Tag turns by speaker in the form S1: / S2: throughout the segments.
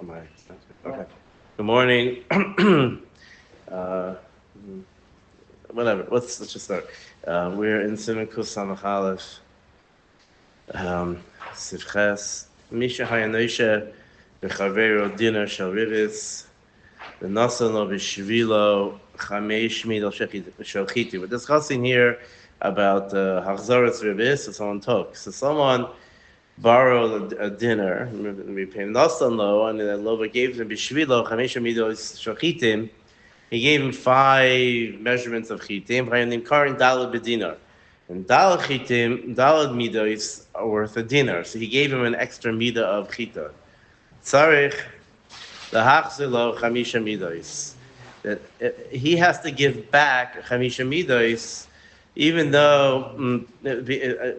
S1: Okay. Good morning. uh, whatever. Let's just start. We're in Simikus Samachalef. Sivches. Misha Hayanosha. Bechavero Dinner Shal Rivis. The Nasano Bishvilo Chamesh Midal Shalchiti. We're discussing here about Hachzaras Rivis. So someone took. So someone borrowed a dinner, repaying Nasan Lo, and then Lova gave him Bishvilo Chamesha Midos Shalchitim. He gave him 5 measurements of chitim. Named Karin Dalad Bedinar. And Dalad chitim, Dalad midos are worth a dinar. So he gave him an extra midah of chita. Tzarich lahachzilo chamisha midos. That he has to give back chamisha midos, even though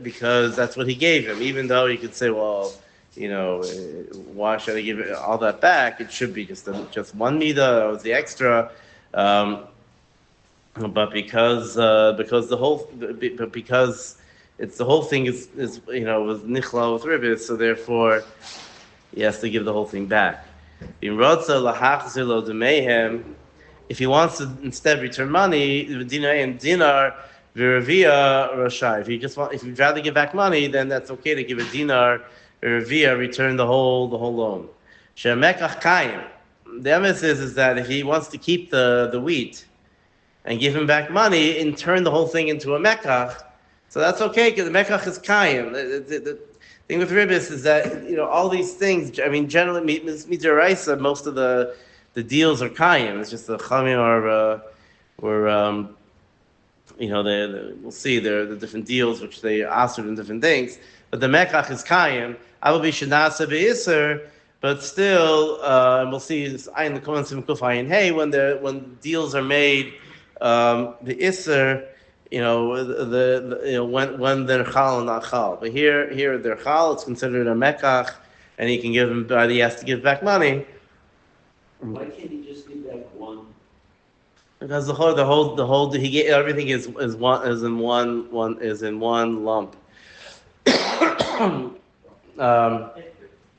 S1: because that's what he gave him. Even though you could say, well, why should I give all that back? It should be just one midah. That was the extra. But because it's the whole thing is was nichla with ribis, so therefore he has to give the whole thing back. If he wants to instead return money, dinar v'revia rashai. If you'd rather give back money, then that's okay to give a dinar v'revia, return the whole loan. Shemekach kayim. The emphasis is that if he wants to keep the wheat and give him back money and turn the whole thing into a mekach, so that's okay because the mekach is kayim. The thing with ribis is that all these things. I mean, generally, midiraisa, most of the deals are kayim. It's just the chamim we'll see there are the different deals which they asked in different things. But the mekach is kayim. I will be shenasa beiser. But still, and we'll see this in the comments from Kufayin. Hey, when deals are made, the iser, when they're chal and not chal. But here they're chal. It's considered a mekach, and he can give him. He has to give back money.
S2: Why can't he just give back one?
S1: Because the whole he gave, everything is in one lump.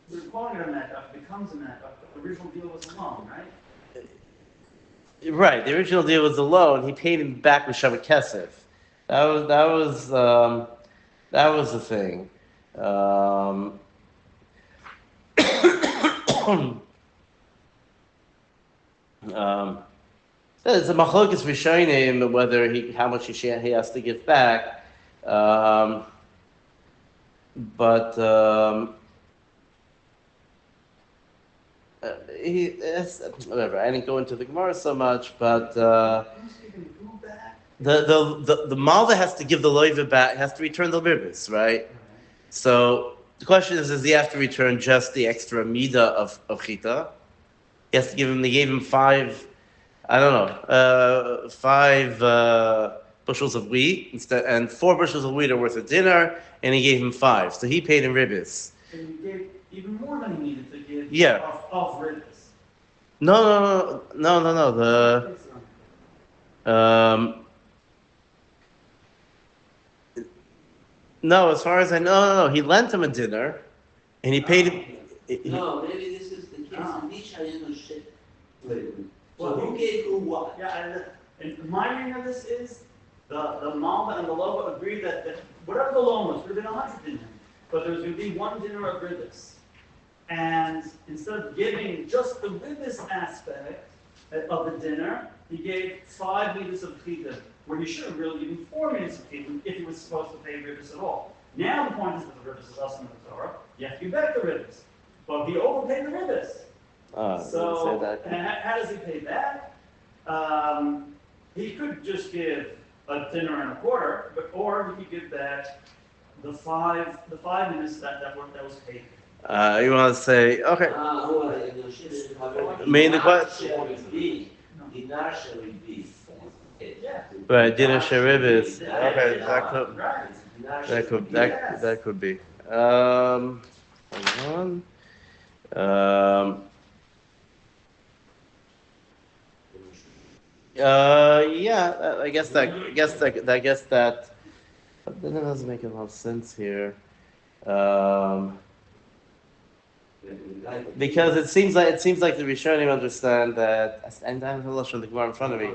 S3: We're calling it a mekach, becomes a mekach, but the original deal was a loan, right?
S1: Right, the original deal was a loan. He paid him back with Shabbat Kesef. That was the thing. It's a machlokes rishonim whether how much he has to give back, but. Whatever. I didn't go into the Gemara so much, but the malva has to give the loiva back. Has to return the ribis, right? So the question is, does he have to return just the extra midah of chita? He has to give him. They gave him 5. I don't know, 5 bushels of wheat instead, and 4 bushels of wheat are worth a dinner, and he gave him 5. So he paid him ribis.
S3: And you gave even more than he needed to give.
S1: Yeah.
S3: Of ribis.
S1: No. No, as far as I know, no. He lent him a dinner, and he paid him.
S2: No, maybe this is the case. So who gave who what?
S3: Yeah, and my reading of this is the Malva and the Lova agreed that whatever the loan was, would have been 100 dinner, but there was going to be 1 dinner of ribis. And instead of giving just the ribis aspect of the dinner, he gave 5 liters of chita, where he should have really given 4 liters of chita if he was supposed to pay ribis at all. Now the point is that the ribis is awesome in the Torah. You have to give back the ribis. But he overpaid the ribis. So how does he pay back? He could just give a dinner and a quarter, or he could give back the 5 minutes that was paid.
S1: You want to say, okay. Main the question. Right, dinner sheribis. Okay, that could be. Hold on. Yeah, I guess that. But then it doesn't make a lot of sense here. because it seems like the Rishonim understand that, and I have a lot of the Gemara in front of me,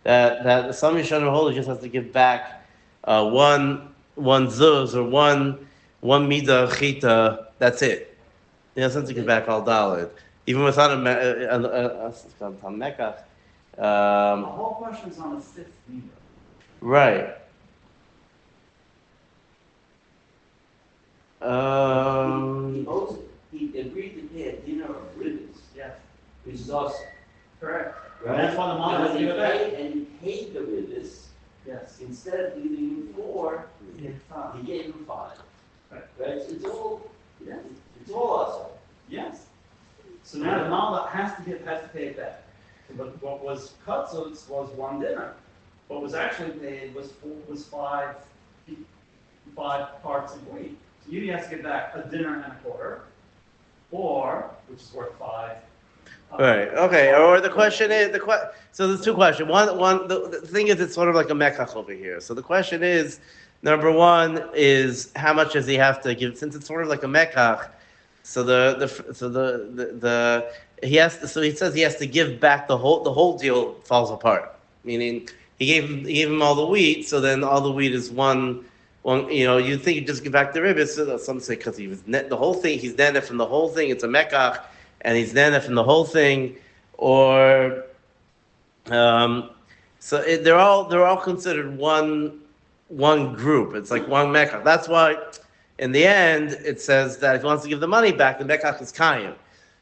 S1: that some Rishonim hold just has to give back one zuz or one midah chita. That's it. He doesn't have to give back all daled, even without a mekach.
S3: The whole question is on a sixth midah.
S1: Right.
S2: He agreed to pay a dinner of ribbons,
S3: Yes,
S2: which is awesome,
S3: correct.
S2: right?
S3: That's why the mom has to give it back.
S2: And he paid the ribbons,
S3: Yes.
S2: instead of giving him 4,
S3: Yeah.
S2: he gave him 5.
S3: Right.
S2: Right? So it's all,
S3: Yes.
S2: it's all awesome.
S3: Yes. So now the mom has to pay it back. But what was katzutz was one dinner. What was actually paid was five parts of wheat. So you has to give back a dinner and a quarter, or which is worth 5.
S1: Right. Okay. Or the question is so there's two questions. One. The thing is, it's sort of like a mekach over here. So the question is, number one is how much does he have to give? Since it's sort of like a mekach, so he says he has to give back the whole deal falls apart. Meaning he gave him all the wheat, so then all the wheat is one. You think you just give back the ribbis. So some say because he was the whole thing. He's netted from the whole thing. It's a mekach. And he's then from the whole thing, or they're all considered one group. It's like one mekach. That's why, in the end, it says that if he wants to give the money back, the mekach is kayim.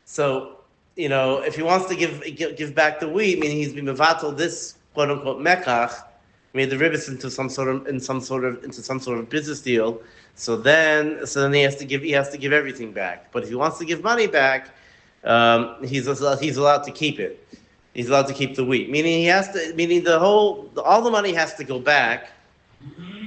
S1: So if he wants to give back the wheat, meaning he's been mevatel this quote unquote mekach, made the ribbis into some sort of business deal. So then he has to give everything back. But if he wants to give money back, he's allowed to keep it. He's allowed to keep the wheat. Meaning all the money has to go back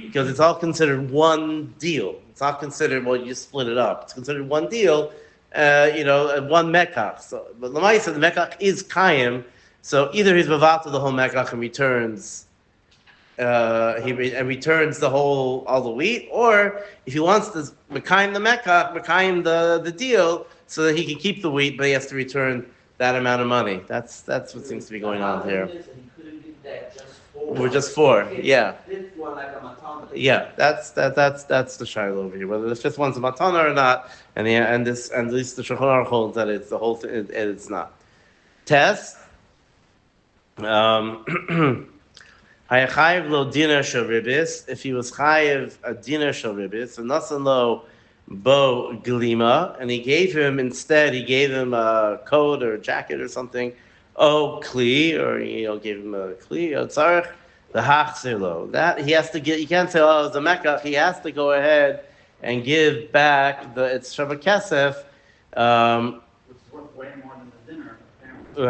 S1: because it's all considered one deal. It's not considered, well, you just split it up. It's considered one deal, one mekach. So, but Lamaisa, the mekach is kayim. So either he's mavato the whole mekach and returns. Returns all the wheat, or if he wants to mekayim the mekach, mekayim the deal, so that he can keep the wheat, but he has to return that amount of money. That's what seems to be going on here. We're just 4, yeah. Yeah, that's the shiloh over here. Whether the fifth one's a matana or not, and at least the Shulchan Aruch holds that it's the whole thing, and it's not. Test. Hayachayev lo dinner shel ribis. If he was chayev a dinner shel ribis, and nasan lo bo glima, and he gave him a coat or a jacket or something, kli, or gave him a kli, tzarich the hachzir lo. That he has to get. You can't say, it's a mekach. He has to go ahead and give back it's shabbat kesef.
S3: Which is worth way more than the dinner, apparently.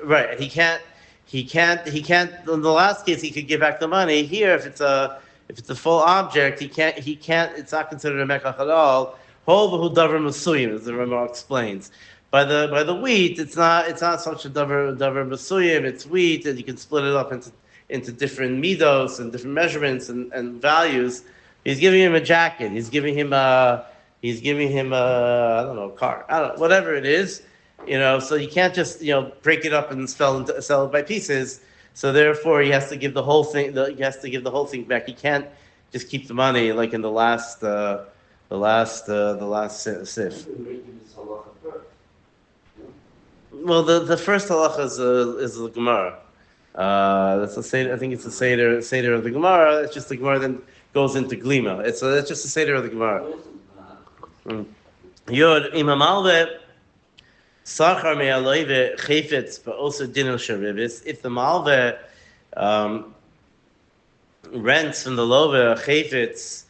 S1: Right, and he can't. He can't. In the last case, he could give back the money. Here, if it's a full object, he can't. It's not considered a mekach at all. Hol v'hu davar masuyim, as the Rambam explains. By the wheat, it's not such a davar masuyim. It's wheat, and you can split it up into different midos and different measurements and values. He's giving him a jacket. He's giving him a I don't know, car. I don't know, whatever it is. So you can't just break it up and sell it by pieces. So therefore, he has to give the whole thing. He has to give the whole thing back. He can't just keep the money like in the last sif. Well, the first halacha is the Gemara. That's a seder. I think it's a seder of the Gemara. It's just the Gemara then goes into glima. It's just a seder of the Gemara. Yod imam alve. Sachar me'aloive chayfetz, but also dinner sharibis. If the malve rents from the love chayfetz,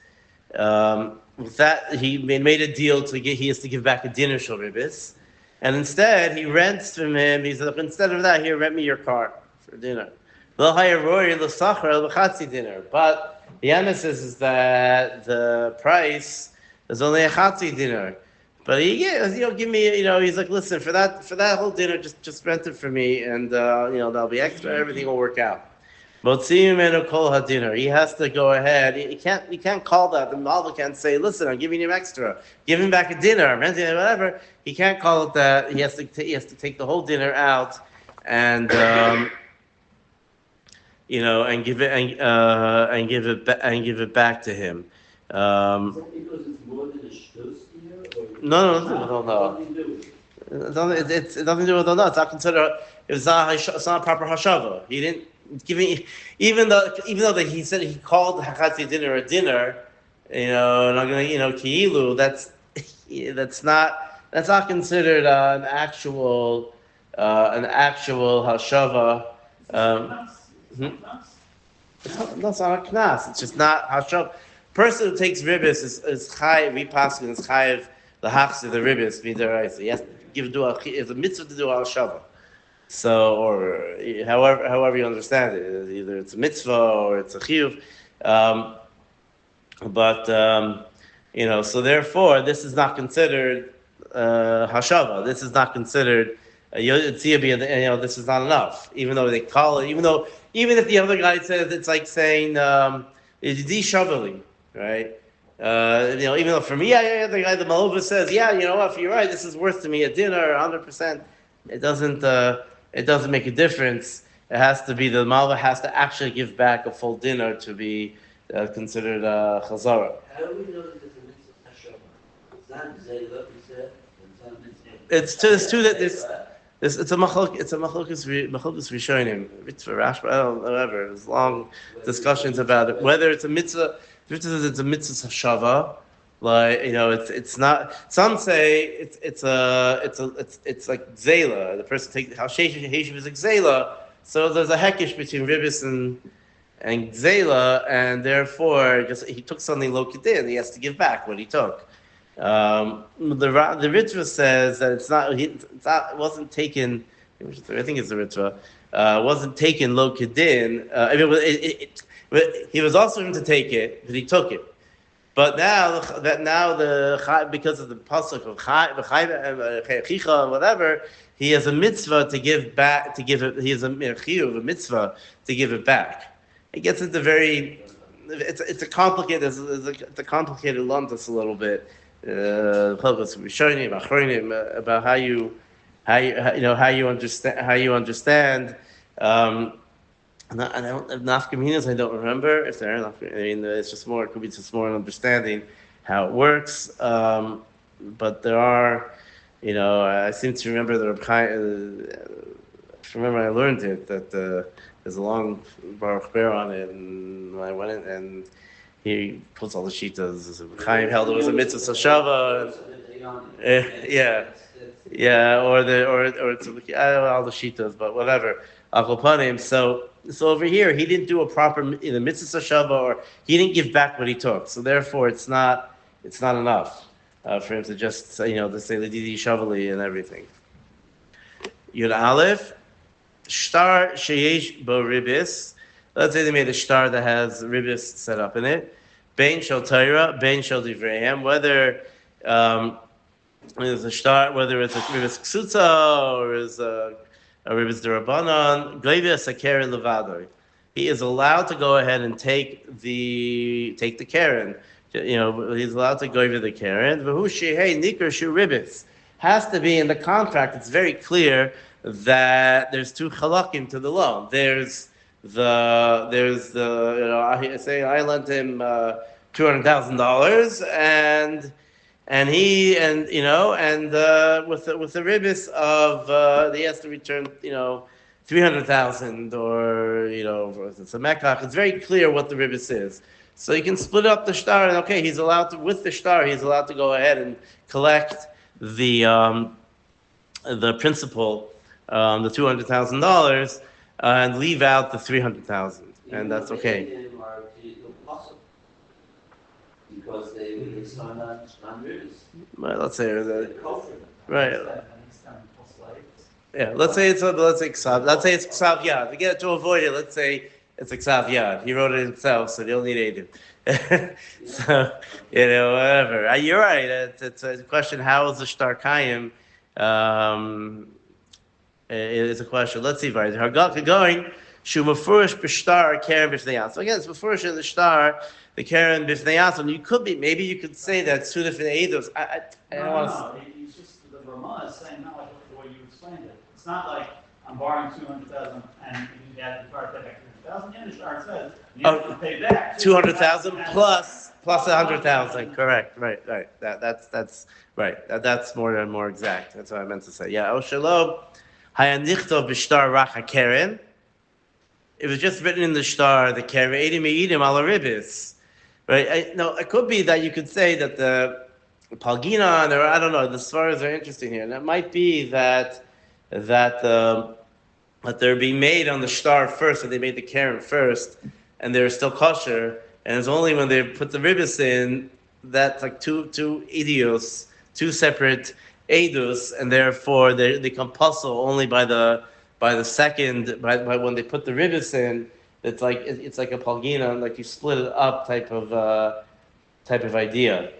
S1: with that he made a deal he has to give back a dinner sharibis, and instead he rents from him. He said, instead of that, here, rent me your car for dinner. Lo hayarori lo sachar lo b'chatzi dinner. But the emphasis is that the price is only a chatzi dinner. But give me, he's like, listen, for that whole dinner, just rent it for me, and that'll be extra. Everything will work out. Motzim menu kol hadiner. He has to go ahead. He can't call that. The Malva can't say, "Listen, I'm giving him extra. Give him back a dinner, whatever." He can't call it that. He has to take the whole dinner out, and and give it and give it back to him.
S2: Is that because it's more than a shtus here? Or
S1: No. It doesn't do with no. It's not considered. It's not a proper hashava. He didn't give me, even though that he said he called hachatzi dinner a dinner. And I'm gonna ki'ilu. That's not considered an actual hashava. That's not a knas. It's just not hashava. Person who takes ribis is chayiv. We pass is chayiv the hachs of the ribis midaraisa. He has to it's a mitzvah to do al shava. So, or however you understand it, either it's a mitzvah or it's a chiyuv. So therefore, this is not considered hashava. This is not considered this is not enough. Even though they call it, even if the other guy says it's like saying it's shavali, right? Even though for me, the guy, the Malova says, if you're right, this is worth to me a dinner, 100%. It doesn't make a difference. It has to be, the Malva has to actually give back a full dinner to be considered chazara.
S2: How do we know that there's a mitzvah hashama? It's not zayla, you said.
S1: It's two that it's a machlokes rishonim. Mitzvah Rashba, I don't know, whatever. There's long discussions about it. Whether it's a mitzvah. It's a mitzvah hashava, like it's not. Some say it's like zela. The person takes how sheishiv is like zela. So there's a hekish between ribis and zela, and therefore he took something lo kedin. He has to give back what he took. The Ritva says that it wasn't taken. I think it's the Ritva. Wasn't taken lo kedin. He was also him to take it, but he took it. But now because of the pasuk of chicha, whatever, he has a mitzvah to give back. To give it, he has a mitzvah to give it back. It gets into it's a complicated luntus a little bit. About how you understand. And I don't have nafkaminas. I don't remember if there are it's just more. It could be just more an understanding how it works. But there are, I seem to remember I learned it that there's a long Baruch Ber on it, and I went in and he puts all the shitas. Chaim held it was a mitzvah shava. Or it's all the shitas, but whatever. So over here, he didn't do a proper mitzvah shava, or he didn't give back what he took. So therefore, it's not enough for him to just to say the didi shavali and everything. Yud Aleph, shtar sheyesh bo ribis. Let's say they made a shtar that has ribis set up in it. Bein shel Torah, bein shel divreihem. Whether it's a shtar, whether it's a ribis ksutza or is a ribis derabanan, gleivia saker levadoi. He is allowed to go ahead and take the keren. He's allowed to go over the keren. V'hu shehei nikar shu ribis. Has to be in the contract. It's very clear that there's two halakim to the loan. There's the I say I lent him $200,000 and he with the ribis of he has to return 300,000 or it's a mekach. It's very clear what the ribis is. So you can split up the shtar and he's allowed to go ahead and collect the principal, the $200,000, and leave out the $300,000, and that's okay.
S2: Because they sign on ribis.
S1: Well, let's say right. Yeah, let's say it's ksav. Let's say it's ksav yad. To avoid it, let's say it's a ksav yad. He wrote it himself, so they don't need aid. So whatever. You're right. It's a question. How is the shtar kayim? It's a question. Let's see. Going Shu mafurish b'shtar keren b'fnei. So again, it's mafurish in the shtar, the keren b'fnei. And you could be, maybe you could say that two different eidos. I don't want to.
S3: No. He's just the Ramah is saying not like the way you explained it. It's not like I'm borrowing 200,000 and you have to pay back 200,000. And the shtar says you have to pay back
S1: 200,000 plus 100,000. Correct. Right. That's right. That's more exact. That's what I meant to say. Yeah. Oh shalom. Hayanichtov b'shtar racha keren. It was just written in the shtar, the keren edim eidim ala ribis. Right. No, it could be that you could say that the palginon, or I don't know. The svaras are interesting here, and it might be that they're being made on the shtar first, and they made the keren first, and they're still kosher. And it's only when they put the ribis in that's like two idios, two separate edus, and therefore they become puzzle only by the second by when they put the ribis in. It's like a palgina, like you split it up type of idea.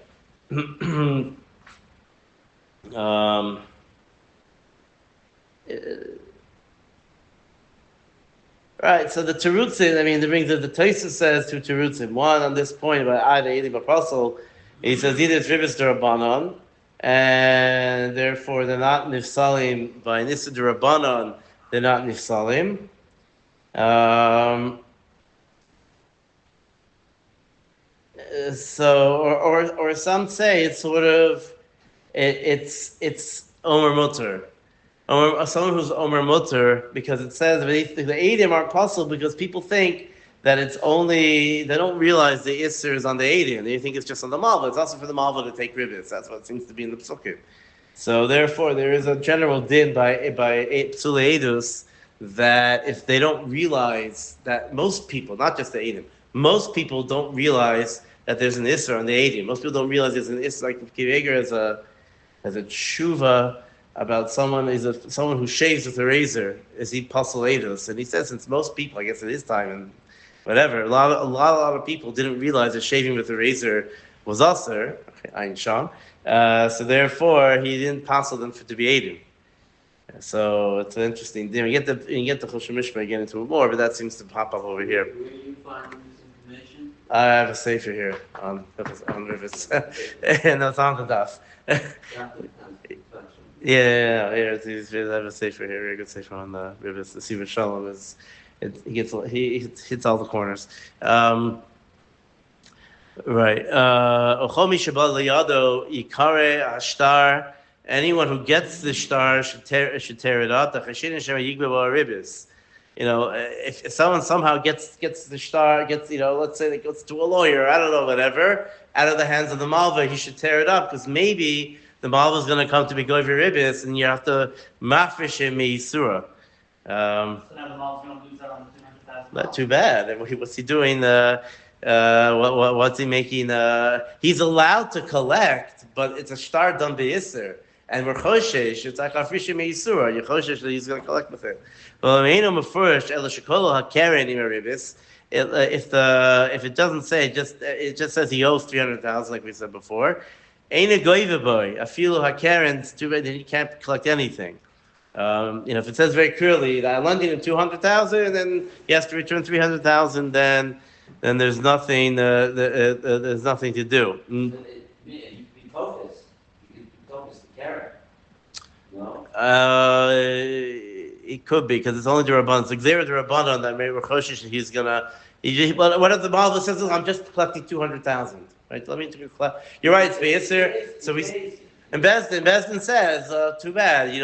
S1: Right, so the terutzim, I mean, the Tosfos says two terutzim. One on this point about Ada Edim Apostle, he says either it's ribis derabanan, and therefore they're not nifsalim by nisa derabanan. They're not nifsalim. So, or some say it's sort of it's omer mutter. Someone who's Omer Mutter, because it says the Eidim aren't possible because people think that it's only, they don't realize the Isser is on the Eidim. They think it's just on the Malva. It's also for the Malva to take ribis. That's what it seems to be in the Psukim. So therefore, there is a general din by Psule Eidus that if they don't realize that most people, not just the Eidim, most people don't realize that there's an Isser on the Eidim. Most people don't realize there's an Isser, like if Kiveger has a tshuva about someone who shaves with a razor, is he pasul? And he says, since most people, I guess at his time and whatever, a lot of people didn't realize that shaving with a razor was aser, Ayin Sham. So therefore, he didn't pasul them to be edim. So it's an interesting thing. We get the Choshen Mishpah get into it more, but that seems to pop up over here.
S2: Where do you find this information?
S1: I have a sefer here on rivers, and that's on the daf. Yeah, I have a sefer here, very good sefer on the rivers. The Siva Shalom he hits all the corners. Right. Ochomi Shabbat Liyado Ikare Ashtar. Anyone who gets the shtar should tear it out. The Chashin Shema Yigba Ribis. If someone somehow gets the shtar, let's say it goes to a lawyer, I don't know, whatever, out of the hands of the malva, he should tear it up because maybe the malva is going to come to be goy ribis, and you have to mafresh him meisura.
S3: So now the malva's going to lose out on the 200,000.
S1: Not too bad. What's he doing? What's he making? He's allowed to collect, but it's a shtar done be'isr. And we're choshesh, it's like afrisha meisura. You're choshesh that he's going to collect with it. Well, if it doesn't say, it just says he owes 300,000, like we said before. Ain't a goyva boy. Afilu hakaren. It's too bad that he can't collect anything. If it says very clearly that I lending him 200,000 and he has to return 300,000, then there's nothing. There's nothing to do.
S2: You can focus the carrot. No.
S1: It could be because it's only the Rabbanon. It's Xera the Rabbanon that maybe Choshesh he's gonna. What if the Malva says? I'm just collecting 200,000. Right? Let me collect. You're right. It's Beiser. So and Bezdin says, too bad. It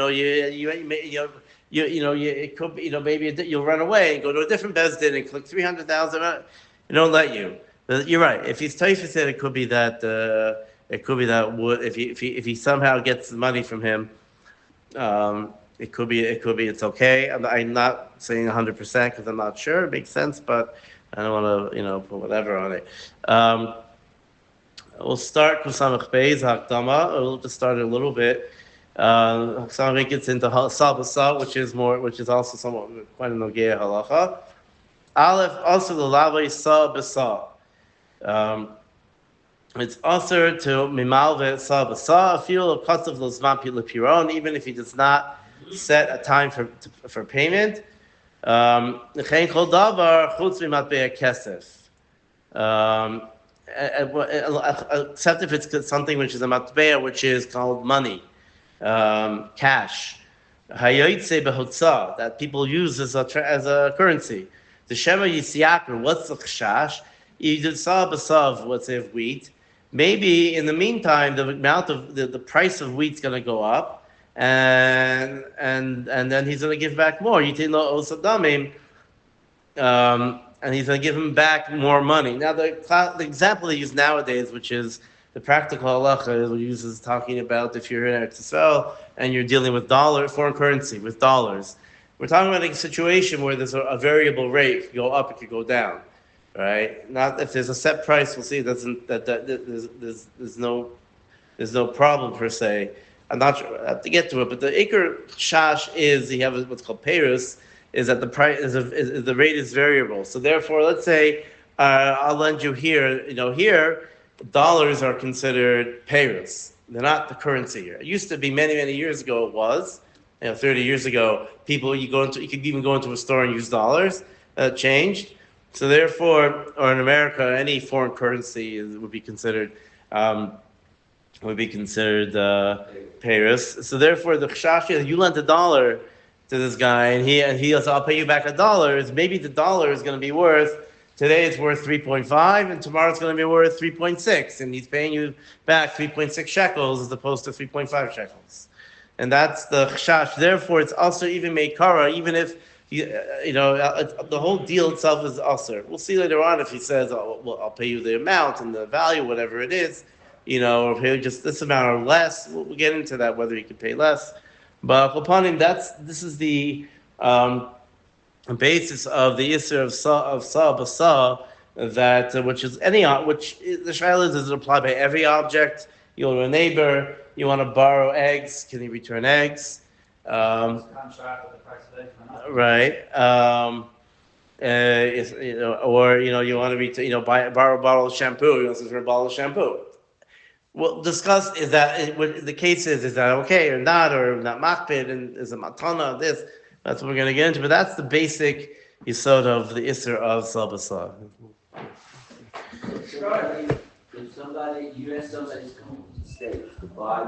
S1: could be. Maybe you'll run away and go to a different Bezdin and collect 300,000. They don't let you. But you're right. If he's Tosfos said, it could be that. If he somehow gets the money from him. It could be. It's okay. I'm not saying 100% because I'm not sure. It makes sense, but I don't want to, put whatever on it. We'll start with Samach Beis Hakdama. We'll just start a little bit. Samach gets into Sabasa, which is also somewhat quite a nogea halacha. Aleph also the lava sa basa. It's also to mimalve sa basa. Feel of kasav lozman piron, even if he does not set a time for payment. L'chein kol davar chutz mimatbei kesef. Except if it's something which is a matbea, which is called money, cash. Hayoitze behotza, that people use as a currency. The shema yisiakar, what's the chash? Yidutza basav, what's if wheat? Maybe in the meantime, the amount of the price of wheat's going to go up, and then he's going to give back more. Yitino osadamim. And he's going to give him back more money. Now, the example they use nowadays, which is the practical halacha, uses talking about if you're in Eretz Yisrael and you're dealing with foreign currency, with dollars. We're talking about a situation where there's a variable rate. It could go up, it could go down, right? Not if there's a set price, we'll see. There's no problem per se. I'm not sure I have to get to it, but the Iker Shash is you have what's called Perus, is that the price is the rate is variable. So therefore, let's say I'll lend you here. Here dollars are considered payros. They're not the currency here. It used to be many years ago. It was 30 years ago. People you could even go into a store and use dollars. That changed. So therefore, or in America, any foreign currency would be considered payros. So therefore, the chashash, you lent $1 to this guy, and he goes, I'll pay you back $1. Maybe the dollar is going to be worth, today it's worth 3.5, and tomorrow it's going to be worth 3.6, and he's paying you back 3.6 shekels as opposed to 3.5 shekels. And that's the chash. Therefore, it's also even meikara, even if, the whole deal itself is also. We'll see later on if he says, I'll pay you the amount and the value, whatever it is, or pay just this amount or less. We'll get into that, whether he can pay less. But upon him, this is the basis of the issue of sa, that which is the shaila is, does it apply by every object? You go to a neighbor, you want to borrow eggs, can he return eggs? Right. Or you want to borrow a bottle of shampoo. You want to return a bottle of shampoo. We'll discuss is that the case is that okay or not makbid, and is a matana this. That's what we're going to get into. But that's the basic yisod of the isser of salbasa.
S2: If somebody, you ask somebody's come to stay to buy